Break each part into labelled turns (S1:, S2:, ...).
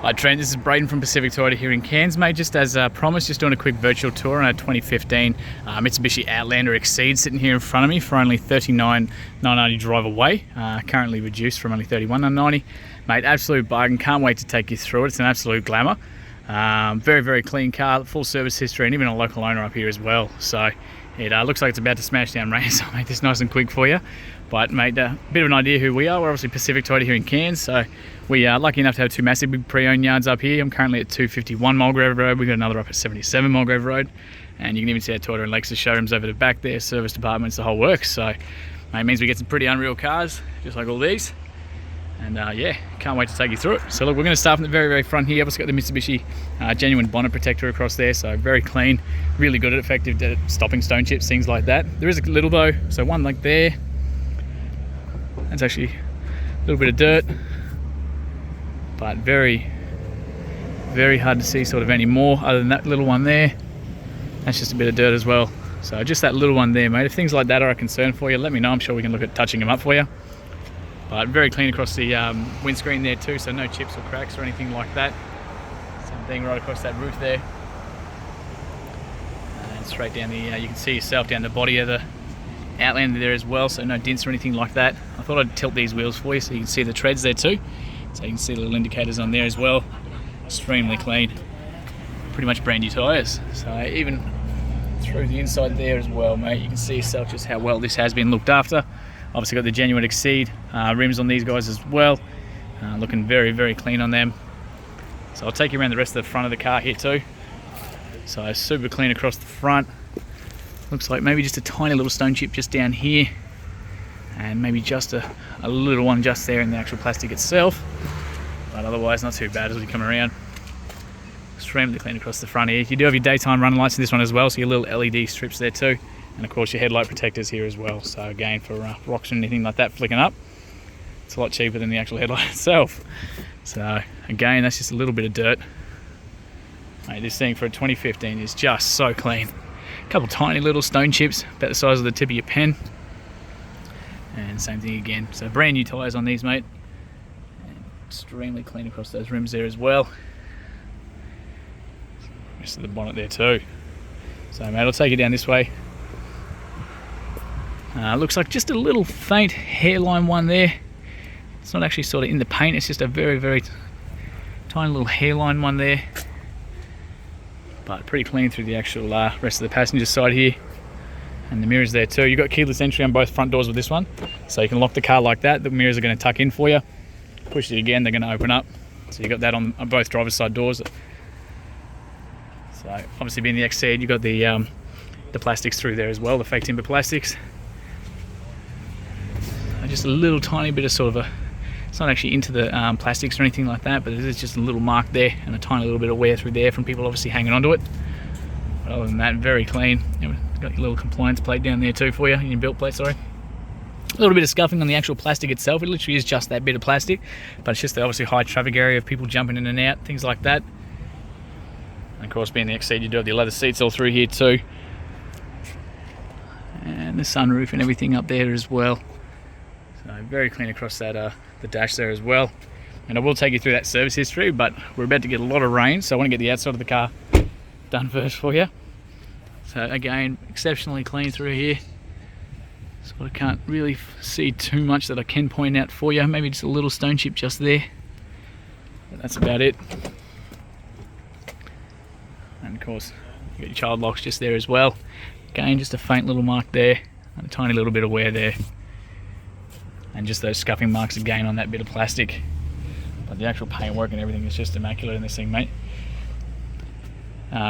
S1: Hi Trent, this is Braden from Pacific Toyota here in Cairns, mate. Just as promised, just doing a quick virtual tour on our 2015 Mitsubishi Outlander Exceed sitting here in front of me for only $39,990 drive away. Currently reduced from only $31,990. Mate, absolute bargain. Can't wait to take you through it. It's an absolute glamour. Very, very clean car, full service history, and even a local owner up here as well. So it looks like it's about to smash down rain, so I'll make this nice and quick for you. But mate, a bit of an idea who we are. We're obviously Pacific Toyota here in Cairns, so we are lucky enough to have two massive big pre-owned yards up here. I'm currently at 251 Mulgrave Road. We've got another up at 77 Mulgrave Road, and you can even see our Toyota and Lexus showrooms over the back there, service departments, the whole works. So mate, it means we get some pretty unreal cars, just like all these. And yeah, can't wait to take you through it. So look, we're going to start from the very, very front here. I've also got the Mitsubishi genuine bonnet protector across there, so very clean, really good at effective at stopping stone chips, things like that. There is a little though, so one like there. That's actually a little bit of dirt, but very, very hard to see sort of any more other than that little one there. That's just a bit of dirt as well. So just that little one there, mate. If things like that are a concern for you, let me know. I'm sure we can look at touching them up for you. But very clean across the windscreen there too, so no chips or cracks or anything like that. Same thing right across that roof there. And straight down the, you can see yourself down the body of the Outlander there as well, so no dents or anything like that. I thought I'd tilt these wheels for you so you can see the treads there too. So you can see the little indicators on there as well. Extremely clean. Pretty much brand new tyres. So even through the inside there as well, mate, you can see yourself just how well this has been looked after. Obviously got the genuine Exceed rims on these guys as well. Looking very, very clean on them. So I'll take you around the rest of the front of the car here too. So super clean across the front. Looks like maybe just a tiny little stone chip just down here, and maybe just a little one just there in the actual plastic itself. But otherwise not too bad as we come around. Extremely clean across the front here. You do have your daytime running lights in this one as well, so your little LED strips there too. And of course your headlight protectors here as well. So again, for rocks and anything like that flicking up, it's a lot cheaper than the actual headlight itself. So again, that's just a little bit of dirt. Mate, this thing for a 2015 is just so clean. A couple tiny little stone chips, about the size of the tip of your pen. And same thing again. So brand new tyres on these, mate. And extremely clean across those rims there as well. Rest of the bonnet there too. So mate, I'll take you down this way. Looks like just a little faint hairline one there. It's not actually sort of in the paint, it's just a very, very tiny little hairline one there. But pretty clean through the actual rest of the passenger side here. And the mirrors there too. You've got keyless entry on both front doors with this one. So you can lock the car like that. The mirrors are going to tuck in for you. Push it again, they're going to open up. So you've got that on both driver's side doors. So obviously being the Exceed, you've got the plastics through there as well, the fake timber plastics. Just a little tiny bit of sort of a, it's not actually into the plastics or anything like that, but it is just a little mark there and a tiny little bit of wear through there from people obviously hanging onto it. But other than that, very clean. Got your little compliance plate down there too for you, your built plate, sorry. A little bit of scuffing on the actual plastic itself. It literally is just that bit of plastic, but it's just the obviously high traffic area of people jumping in and out, things like that. And of course, being the Exceed, you do have the leather seats all through here too. And the sunroof and everything up there as well. So very clean across that the dash there as well. And I will take you through that service history, but we're about to get a lot of rain, so I want to get the outside of the car done first for you. So again, exceptionally clean through here. So I can't really see too much that I can point out for you. Maybe just a little stone chip just there. But that's about it. And of course, you got your child locks just there as well. Again, just a faint little mark there, and a tiny little bit of wear there. And just those scuffing marks again on that bit of plastic. But the actual paintwork and everything is just immaculate in this thing, mate.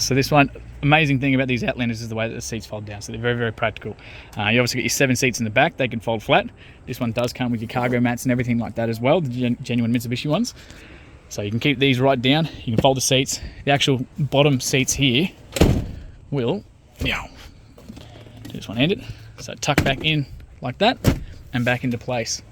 S1: So this one, amazing thing about these Outlanders is the way that the seats fold down. So they're very, very practical. You obviously got your 7 seats in the back. They can fold flat. This one does come with your cargo mats and everything like that as well, the genuine Mitsubishi ones. So you can keep these right down. You can fold the seats. The actual bottom seats here will, just one-handed. So tuck back in like that and back into place.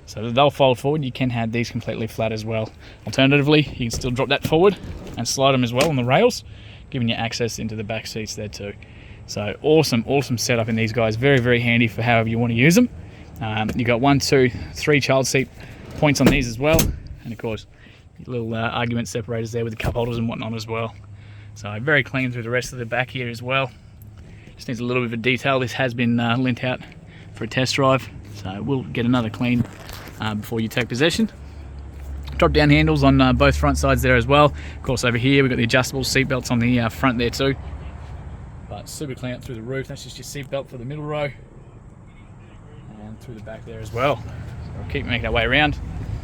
S1: So they'll fold forward. You can have these completely flat as well. Alternatively, you can still drop that forward and slide them as well on the rails, giving you access into the back seats there too. So awesome, awesome setup in these guys. Very, very handy for however you want to use them. You've got 1, 2, 3 child seat points on these as well. And of course, Little argument separators there with the cup holders and whatnot as well. So very clean through the rest of the back here as well. Just needs a little bit of detail. This has been lent out for a test drive, so we'll get another clean before you take possession. Drop down handles on both front sides there as well. Of course, over here we've got the adjustable seat belts on the front there too. But super clean up through the roof. That's just your seat belt for the middle row, and through the back there as well. So we'll keep making our way around.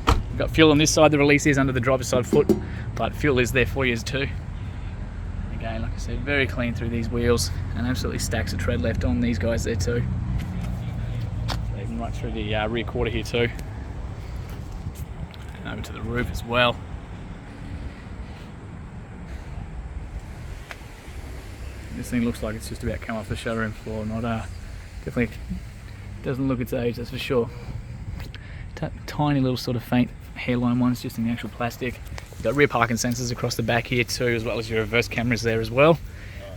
S1: We've got fuel on this side. The release is under the driver's side foot, but fuel is there for you too. Again, like I said, very clean through these wheels, and absolutely stacks of tread left on these guys there too. So even right through the rear quarter here too. And over to the roof as well. This thing looks like it's just about come off the showroom floor. Not definitely doesn't look its age, that's for sure. Tiny little sort of faint hairline ones just in the actual plastic. You've got rear parking sensors across the back here too, as well as your reverse cameras there as well.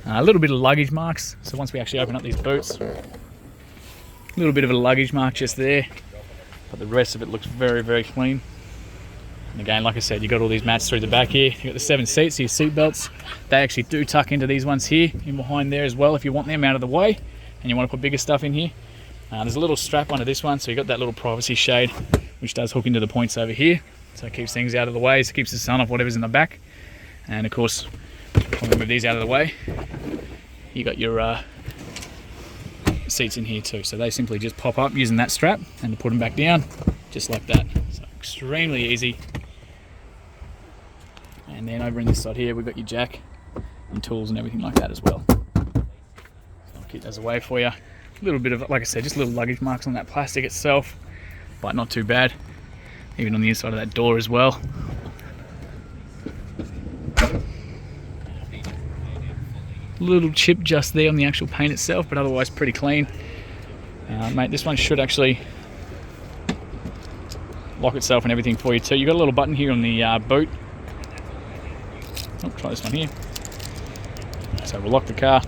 S1: A little bit of luggage marks. So once we actually open up these boots, a little bit of a luggage mark just there, but the rest of it looks very, very clean. And again, like I said, you've got all these mats through the back here. You've got the 7 seats, your seat belts. They actually do tuck into these ones here, in behind there as well, if you want them out of the way and you want to put bigger stuff in here. There's a little strap under this one, so you've got that little privacy shade, which does hook into the points over here. So it keeps things out of the way, so it keeps the sun off whatever's in the back. And of course, when we move these out of the way, you got your seats in here too. So they simply just pop up using that strap and to put them back down, just like that. So extremely easy. And then over in this side here, we've got your jack and tools and everything like that as well. So I'll keep those away for you. A little bit of, like I said, just little luggage marks on that plastic itself, but not too bad. Even on the inside of that door as well. Little chip just there on the actual paint itself, but otherwise pretty clean. Mate, this one should actually lock itself and everything for you too. You've got a little button here on the boot. Oh, try this one here. So we'll lock the car.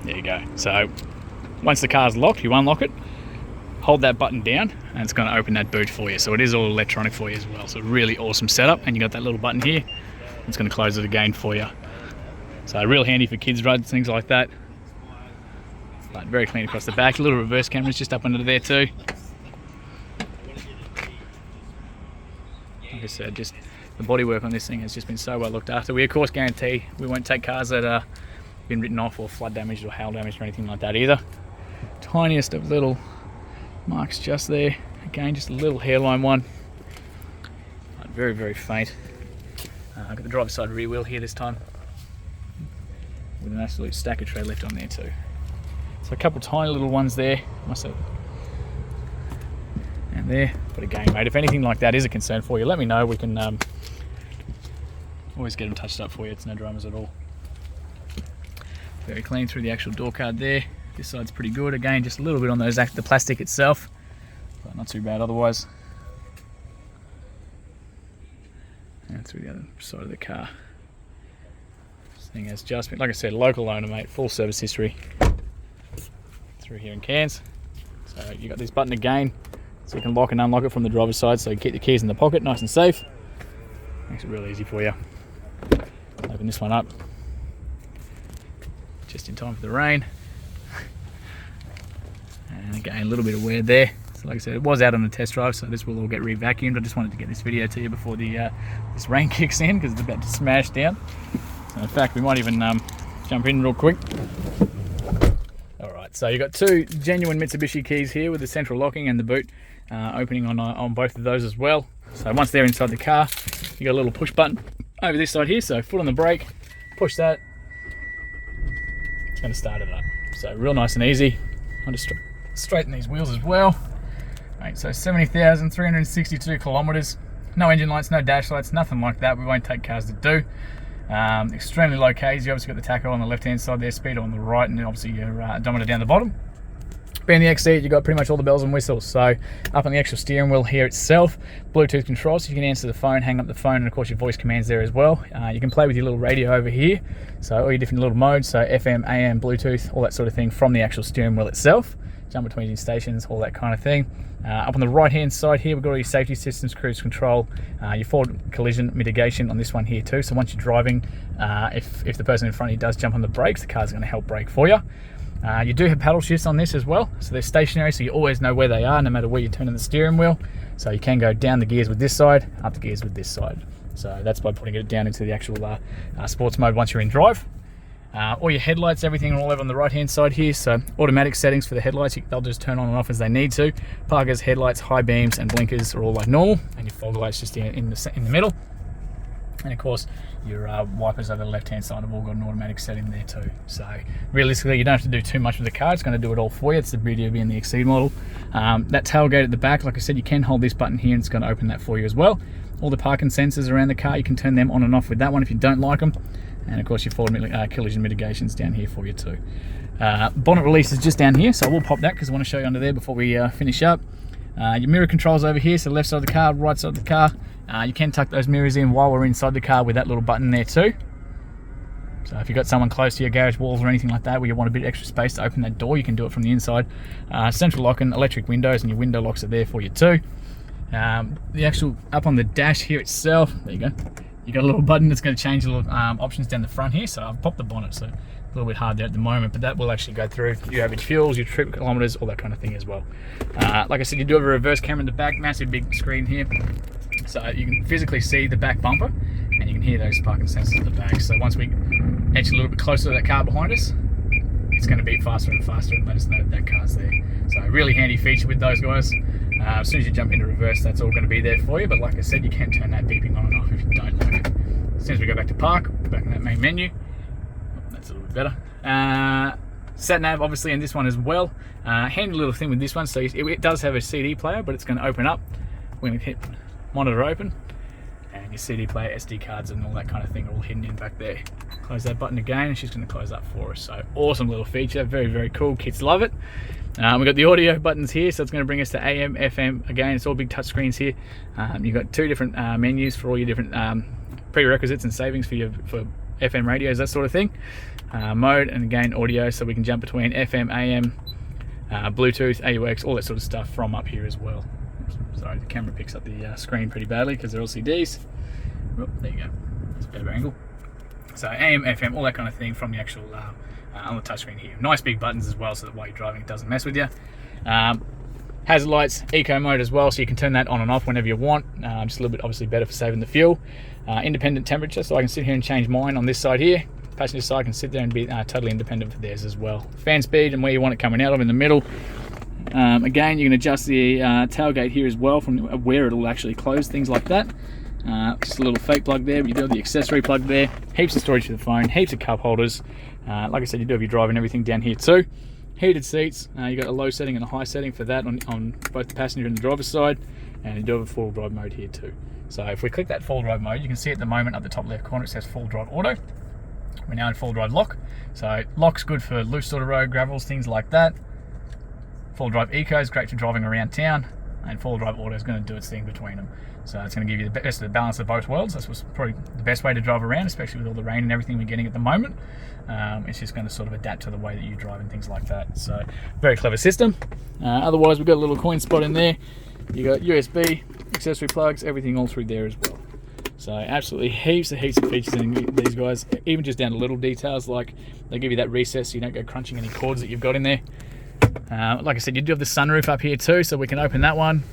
S1: There you go. So once the car's locked, you unlock it, hold that button down, and it's going to open that boot for you. So it is all electronic for you as well. So really awesome setup. And you got that little button here. It's going to close it again for you. So real handy for kids' rides, things like that. But very clean across the back. Little reverse cameras just up under there too. Like I said, just the bodywork on this thing has just been so well looked after. We of course guarantee we won't take cars that are been written off or flood damaged or hail damaged or anything like that either. Tiniest of little marks just there. Again, just a little hairline one. But very, very faint. I've got the driver's side rear wheel here this time, with an absolute stack of tread left on there too. So a couple tiny little ones there, and there. But again, mate, if anything like that is a concern for you, let me know. We can always get them touched up for you. It's no dramas at all. Very clean through the actual door card there. This side's pretty good. Again, just a little bit on those the plastic itself, but not too bad otherwise. And through the other side of the car. This thing has just been, like I said, local owner, mate, full service history through here in Cairns. So you got this button again, so you can lock and unlock it from the driver's side, so you keep the keys in the pocket, nice and safe. Makes it real easy for you. Open this one up, just in time for the rain. And again, a little bit of wear there. So like I said, it was out on the test drive, so this will all get re-vacuumed. I just wanted to get this video to you before the this rain kicks in, because it's about to smash down. So in fact, we might even jump in real quick. Alright, so you've got two genuine Mitsubishi keys here with the central locking and the boot opening on both of those as well. So once they're inside the car, you got a little push button over this side here, so foot on the brake, push that, it's going to start it up. So real nice and easy. I'll just straighten these wheels as well. Right, so 70,362 kilometers. No engine lights, no dash lights, nothing like that. We won't take cars that do. Extremely low Ks. You obviously got the tacho on the left hand side there, speedo on the right, and then obviously your odometer down the bottom. Being the Exceed, you've got pretty much all the bells and whistles. So up on the actual steering wheel here itself, Bluetooth control, so you can answer the phone, hang up the phone, and of course your voice commands there as well. You can play with your little radio over here, so all your different little modes, so FM, AM, Bluetooth, all that sort of thing from the actual steering wheel itself. Jump between your stations, all that kind of thing. Up on the right hand side here, we've got all your safety systems, cruise control, your forward collision mitigation on this one here too. So once you're driving, if the person in front of you does jump on the brakes, the car's going to help brake for you. You do have paddle shifts on this as well, so they're stationary, so you always know where they are no matter where you're turning the steering wheel. So you can go down the gears with this side, up the gears with this side. So that's by putting it down into the actual sports mode once you're in drive. All your headlights, everything are all over on the right hand side here. So automatic settings for the headlights, they'll just turn on and off as they need to. Parkers, headlights, high beams and blinkers are all like normal, and your fog lights just in the middle. And of course your wipers over the left hand side have all got an automatic setting there too. So realistically you don't have to do too much with the car, it's going to do it all for you. It's the beauty of being the Exceed model. That tailgate at the back, like I said, you can hold this button here and it's going to open that for you as well. All the parking sensors around the car, you can turn them on and off with that one if you don't like them. And of course your forward collision mitigation's down here for you too. Bonnet release is just down here, so I will pop that because I want to show you under there before we finish up. Your mirror controls over here, so left side of the car, right side of the car. You can tuck those mirrors in while we're inside the car with that little button there too. So if you've got someone close to your garage walls or anything like that where you want a bit extra space to open that door, you can do it from the inside. Central locking, electric windows, and your window locks are there for you too. The actual, up on the dash here itself, there you go. You got a little button that's going to change the little options down the front here. So I've popped the bonnet, so a little bit hard there at the moment, but that will actually go through your average fuels, your trip kilometers, all that kind of thing as well. Like I said, you do have a reverse camera in the back, massive big screen here, so you can physically see the back bumper, and you can hear those parking sensors at the back. So once we edge a little bit closer to that car behind us, it's going to beep faster and faster and let us know that that car's there. So a really handy feature with those guys. As soon as you jump into reverse, that's all going to be there for you, but like I said, you can turn that beeping on and off if you don't like it. As soon as we go back to park, back in that main menu, that's a little bit better. Sat nav obviously in this one as well. Handy little thing with this one, so it does have a CD player, but it's going to open up. We're going to hit monitor open, and your CD player, SD cards and all that kind of thing are all hidden in back there. Close that button again and she's going to close up for us. So awesome little feature, very, very cool, kids love it. We've got the audio buttons here, so it's going to bring us to AM, FM. Again, it's all big touch screens here. You've got two different menus for all your different prerequisites and savings for FM radios, that sort of thing. Mode, and again audio, so we can jump between FM, AM, Bluetooth, AUX, all that sort of stuff from up here as well. Sorry, the camera picks up the screen pretty badly because they're LCDs. Oh, there you go, that's a better angle. So AM, FM, all that kind of thing from the actual on the touchscreen here. Nice big buttons as well, so that while you're driving it doesn't mess with you. Hazard lights, eco mode as well, so you can turn that on and off whenever you want. Just a little bit obviously better for saving the fuel. Independent temperature, so I can sit here and change mine on this side here. Passenger side can sit there and be totally independent for theirs as well. Fan speed and where you want it coming out of in the middle. Again, you can adjust the tailgate here as well from where it'll actually close, things like that. Just a little fake plug there, but you do have the accessory plug there. Heaps of storage for the phone, heaps of cup holders. Like I said, you do have your drive and everything down here too. Heated seats, you got a low setting and a high setting for that on both the passenger and the driver's side, and you do have a full drive mode here too. So if we click that full drive mode, you can see at the moment up the top left corner it says full drive auto. We're now in full drive lock. So lock's good for loose sort of road, gravels, things like that. Full drive eco is great for driving around town, and full drive auto is going to do its thing between them. So it's going to give you the best of the balance of both worlds. That's probably the best way to drive around, especially with all the rain and everything we're getting at the moment. It's just going to sort of adapt to the way that you drive and things like that. So very clever system. Otherwise, we've got a little coin spot in there. You got USB, accessory plugs, everything all through there as well. So absolutely heaps of features in these guys, even just down to little details like they give you that recess so you don't go crunching any cords that you've got in there. Like I said, you do have the sunroof up here too, so we can open that one.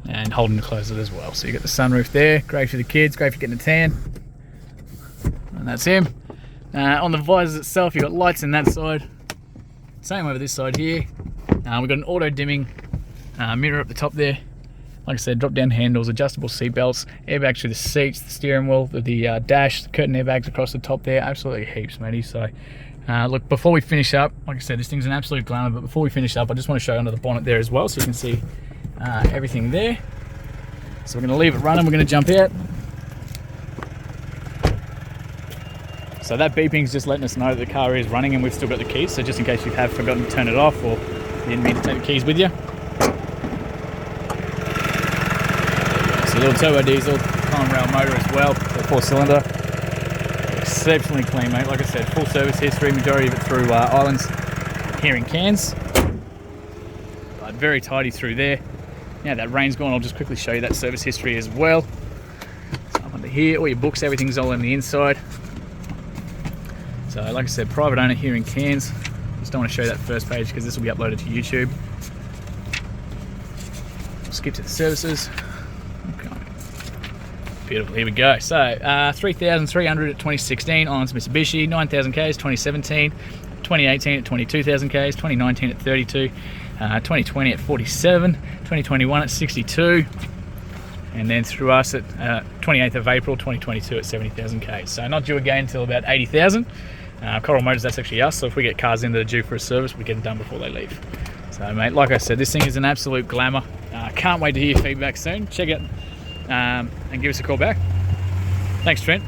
S1: And hold and close it as well. So you got the sunroof there, great for the kids, great for getting a tan. And that's him. On the visors itself, you've got lights in that side. Same over this side here. We've got an auto dimming mirror up the top there. Like I said, drop down handles, adjustable seat belts, airbags through the seats, the steering wheel, the dash, the curtain airbags across the top there. Absolutely heaps, matey. So look, before we finish up, like I said, this thing's an absolute glamour, but before we finish up, I just want to show you under the bonnet there as well so you can see everything there. So we're going to leave it running, we're going to jump out. So that beeping's just letting us know that the car is running and we've still got the keys. So just in case you have forgotten to turn it off or you didn't mean to take the keys with you. It's a little turbo diesel, column rail motor as well, so 4-cylinder. Exceptionally clean, mate. Like I said, full service history, majority of it through Islands here in Cairns. But very tidy through there. Now that rain's gone, I'll just quickly show you that service history as well. So up under here, all your books, everything's all on the inside. So like I said, private owner here in Cairns. Just don't want to show you that first page because this will be uploaded to YouTube. We'll skip to the services. Okay. Beautiful, here we go. So 3,300 at 2016 on Mitsubishi, 9,000 Ks 2017, 2018 at 22,000 Ks, 2019 at 32, 2020 at 47, 2021 at 62, and then through us at 28th of April 2022 at 70,000 Ks. So not due again until about 80,000. Coral Motors, that's actually us, so if we get cars in that are due for a service, we get them done before they leave. So mate, like I said, this thing is an absolute glamour. Can't wait to hear your feedback soon. Check it and give us a call back. Thanks, Trent.